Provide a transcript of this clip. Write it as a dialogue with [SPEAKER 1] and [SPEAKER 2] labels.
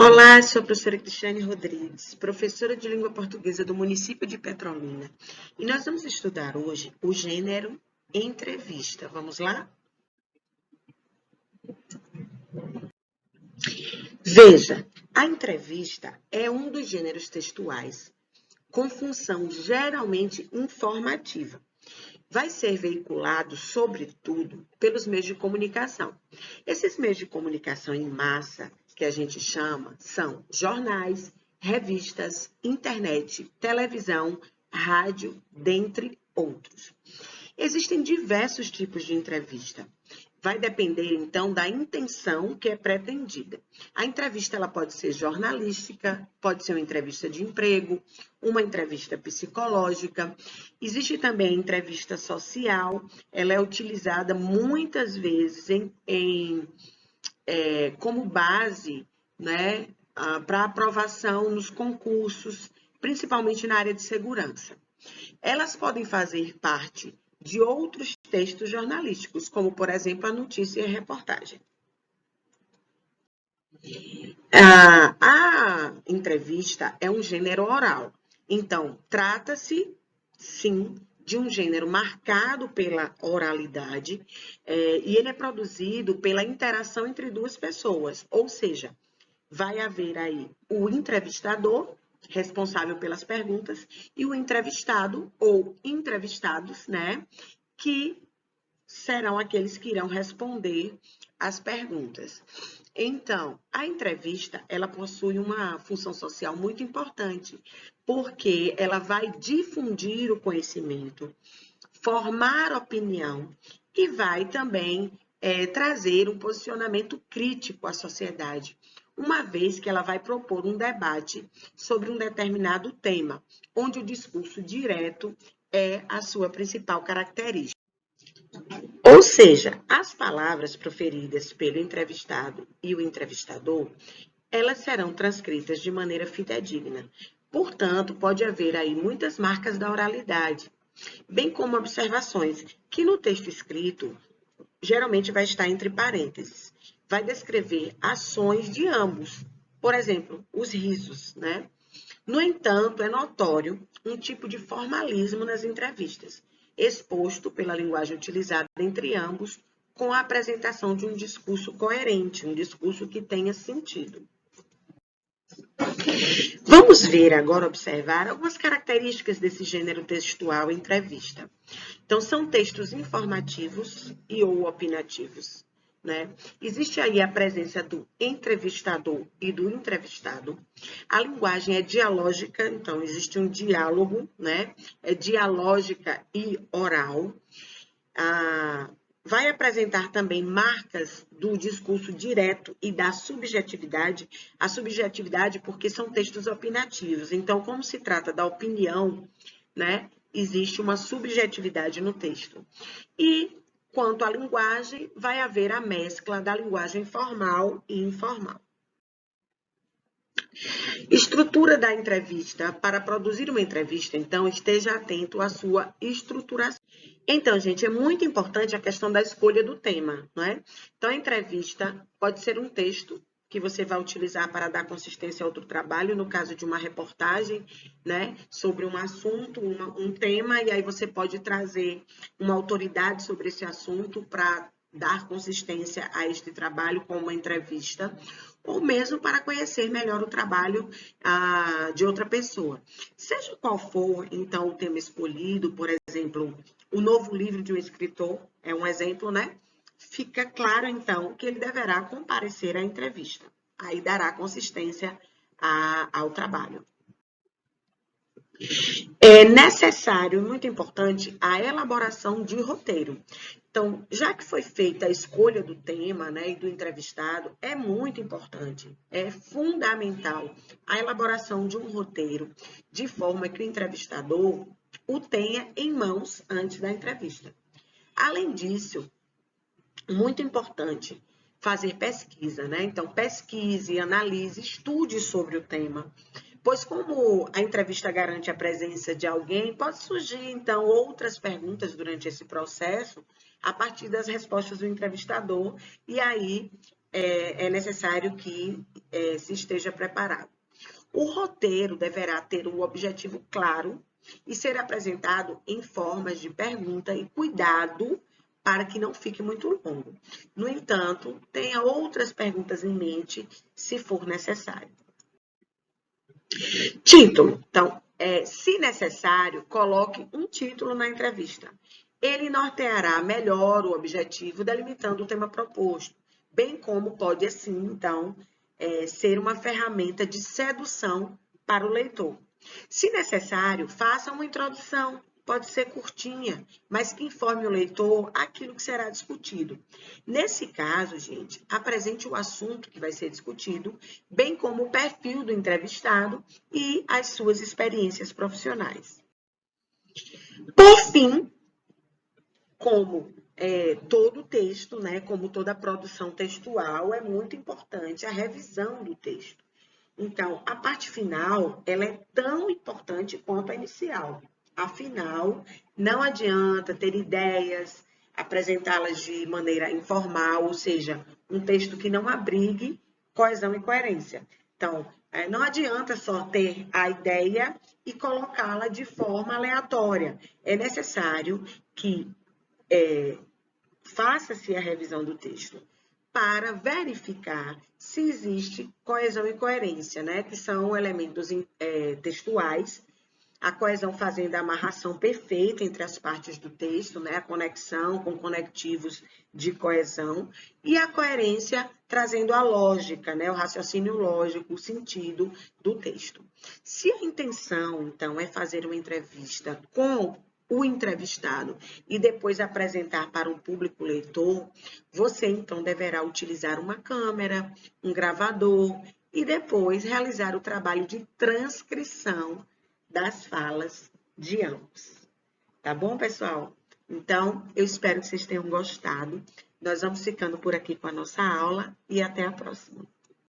[SPEAKER 1] Olá, sou a professora Cristiane Rodrigues, professora de língua portuguesa do município de Petrolina. E nós vamos estudar hoje o gênero entrevista. Vamos lá? Veja, a entrevista é um dos gêneros textuais com função geralmente informativa. Vai ser veiculado, sobretudo, pelos meios de comunicação. Esses meios de comunicação em massa, que a gente chama, são jornais, revistas, internet, televisão, rádio, dentre outros. Existem diversos tipos de entrevista. Vai depender, então, da intenção que é pretendida. A entrevista ela pode ser jornalística, pode ser uma entrevista de emprego, uma entrevista psicológica. Existe também a entrevista social, ela é utilizada muitas vezes como base, né, para aprovação nos concursos, principalmente na área de segurança. Elas podem fazer parte de outros textos jornalísticos, como, por exemplo, a notícia e a reportagem. A entrevista é um gênero oral. Então, trata-se, sim, de um gênero marcado pela oralidade, e ele é produzido pela interação entre duas pessoas, ou seja, vai haver aí o entrevistador, responsável pelas perguntas, e o entrevistado ou entrevistados, né, que serão aqueles que irão responder as perguntas. Então, a entrevista, ela possui uma função social muito importante, porque ela vai difundir o conhecimento, formar opinião e vai também trazer um posicionamento crítico à sociedade, uma vez que ela vai propor um debate sobre um determinado tema, onde o discurso direto é a sua principal característica. Ou seja, as palavras proferidas pelo entrevistado e o entrevistador, elas serão transcritas de maneira fidedigna. Portanto, pode haver aí muitas marcas da oralidade, bem como observações, que no texto escrito geralmente vai estar entre parênteses. Vai descrever ações de ambos, por exemplo, os risos, né? No entanto, é notório um tipo de formalismo nas entrevistas, exposto pela linguagem utilizada entre ambos, com a apresentação de um discurso coerente, um discurso que tenha sentido. Vamos ver agora, observar algumas características desse gênero textual entrevista. Então, são textos informativos e ou opinativos, né? Existe aí a presença do entrevistador e do entrevistado. A linguagem é dialógica, então existe um diálogo, né? É dialógica e oral. Vai apresentar também marcas do discurso direto e da subjetividade. A subjetividade porque são textos opinativos. Então, como se trata da opinião, né? Existe uma subjetividade no texto. E, quanto à linguagem, vai haver a mescla da linguagem formal e informal. Estrutura da entrevista. Para produzir uma entrevista, então, esteja atento à sua estruturação. Então, gente, é muito importante a questão da escolha do tema, não é? Então, a entrevista pode ser um texto que você vai utilizar para dar consistência a outro trabalho, no caso de uma reportagem, né, sobre um assunto, um tema, e aí você pode trazer uma autoridade sobre esse assunto para dar consistência a este trabalho com uma entrevista, ou mesmo para conhecer melhor o trabalho de outra pessoa. Seja qual for, então, o tema escolhido, por exemplo, o novo livro de um escritor, é um exemplo, né? Fica claro, então, que ele deverá comparecer à entrevista. Aí dará consistência ao trabalho. É necessário, muito importante, a elaboração de roteiro. Então, já que foi feita a escolha do tema, né, e do entrevistado, é muito importante, é fundamental a elaboração de um roteiro, de forma que o entrevistador o tenha em mãos antes da entrevista. Além disso, muito importante fazer pesquisa, né? Então, pesquise, analise, estude sobre o tema. Pois como a entrevista garante a presença de alguém, pode surgir, então, outras perguntas durante esse processo, a partir das respostas do entrevistador, e aí é necessário que se esteja preparado. O roteiro deverá ter um objetivo claro e ser apresentado em formas de pergunta e cuidado para que não fique muito longo. No entanto, tenha outras perguntas em mente, se for necessário. Título. Então, se necessário, coloque um título na entrevista. Ele norteará melhor o objetivo, delimitando o tema proposto, bem como pode, assim, então, ser uma ferramenta de sedução para o leitor. Se necessário, faça uma introdução, pode ser curtinha, mas que informe o leitor aquilo que será discutido. Nesse caso, gente, apresente o assunto que vai ser discutido, bem como o perfil do entrevistado e as suas experiências profissionais. Por fim, como todo texto, né, como toda produção textual, é muito importante a revisão do texto. Então, a parte final, ela é tão importante quanto a inicial. Afinal, não adianta ter ideias, apresentá-las de maneira informal, ou seja, um texto que não abrigue coesão e coerência. Então, não adianta só ter a ideia e colocá-la de forma aleatória. É necessário que faça-se a revisão do texto para verificar se existe coesão e coerência, né? Que são elementos textuais, a coesão fazendo a amarração perfeita entre as partes do texto, né? A conexão com conectivos de coesão, e a coerência trazendo a lógica, né? O raciocínio lógico, o sentido do texto. Se a intenção, então, é fazer uma entrevista com o entrevistado e depois apresentar para um público leitor, você então deverá utilizar uma câmera, um gravador e depois realizar o trabalho de transcrição das falas de ambos. Tá bom, pessoal? Então, eu espero que vocês tenham gostado. Nós vamos ficando por aqui com a nossa aula e até a próxima.